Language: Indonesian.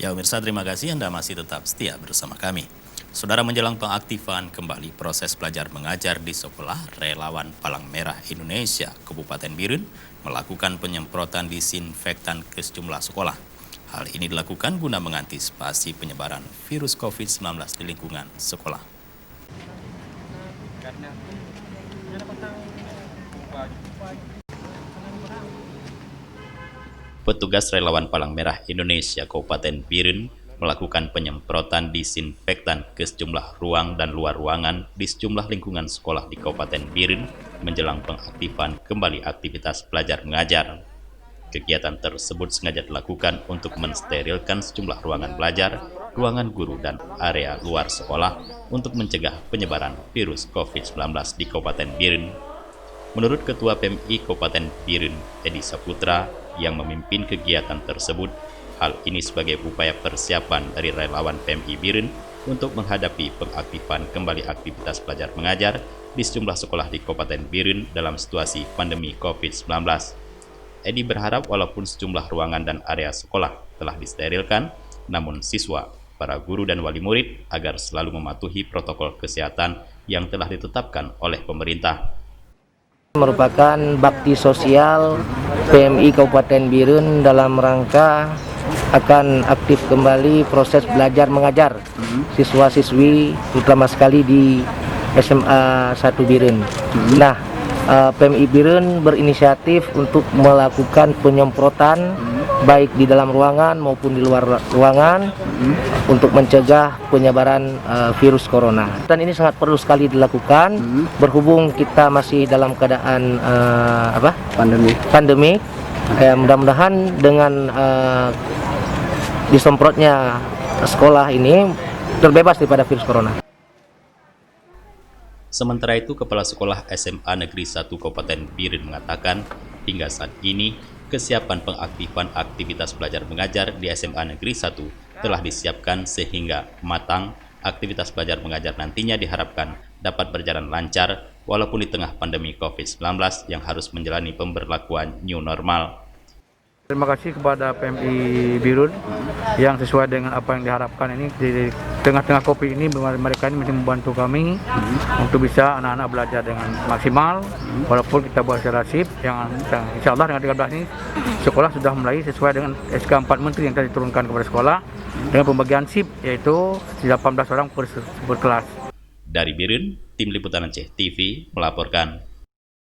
Ya pemirsa, terima kasih Anda masih tetap setia bersama kami. Saudara, menjelang pengaktifan kembali proses belajar mengajar di sekolah, relawan Palang Merah Indonesia Kabupaten Biren melakukan penyemprotan disinfektan ke sejumlah sekolah. Hal ini dilakukan guna mengantisipasi penyebaran virus COVID-19 di lingkungan sekolah. Petugas relawan Palang Merah Indonesia Kabupaten Biren melakukan penyemprotan disinfektan ke sejumlah ruang dan luar ruangan di sejumlah lingkungan sekolah di Kabupaten Biren menjelang pengaktifan kembali aktivitas belajar mengajar. Kegiatan tersebut sengaja dilakukan untuk mensterilkan sejumlah ruangan belajar, ruangan guru, dan area luar sekolah untuk mencegah penyebaran virus COVID-19 di Kabupaten Biren. Menurut Ketua PMI Kabupaten Biren, Edi Saputra, yang memimpin kegiatan tersebut, hal ini sebagai upaya persiapan dari relawan PMI Biren untuk menghadapi pengaktifan kembali aktivitas belajar mengajar di sejumlah sekolah di Kabupaten Biren dalam situasi pandemi COVID-19. Edi berharap walaupun sejumlah ruangan dan area sekolah telah disterilkan, namun siswa, para guru dan wali murid agar selalu mematuhi protokol kesehatan yang telah ditetapkan oleh pemerintah. Merupakan bakti sosial PMI Kabupaten Biren dalam rangka akan aktif kembali proses belajar mengajar siswa-siswi terutama sekali di SMA 1 Biren. Nah, PMI Biren berinisiatif untuk melakukan penyemprotan baik di dalam ruangan maupun di luar ruangan untuk mencegah penyebaran virus corona. Dan ini sangat perlu sekali dilakukan berhubung kita masih dalam keadaan pandemi. Mudah-mudahan dengan disemprotnya sekolah ini terbebas daripada virus corona. Sementara itu, Kepala Sekolah SMA Negeri 1 Kabupaten Biren mengatakan, hingga saat ini, kesiapan pengaktifan aktivitas belajar mengajar di SMA Negeri 1 telah disiapkan sehingga matang. Aktivitas belajar mengajar nantinya diharapkan dapat berjalan lancar walaupun di tengah pandemi COVID-19 yang harus menjalani pemberlakuan new normal. Terima kasih kepada PMI Biren yang sesuai dengan apa yang diharapkan ini di tengah-tengah COVID ini, mereka ini masih membantu kami untuk bisa anak-anak belajar dengan maksimal walaupun kita buat secara shift yang insya Allah dengan 13 ini sekolah sudah mulai sesuai dengan SK 4 Menteri yang telah diturunkan kepada sekolah dengan pembagian shift yaitu 18 orang per kelas. Dari Biren, Tim Liputan Aceh TV melaporkan.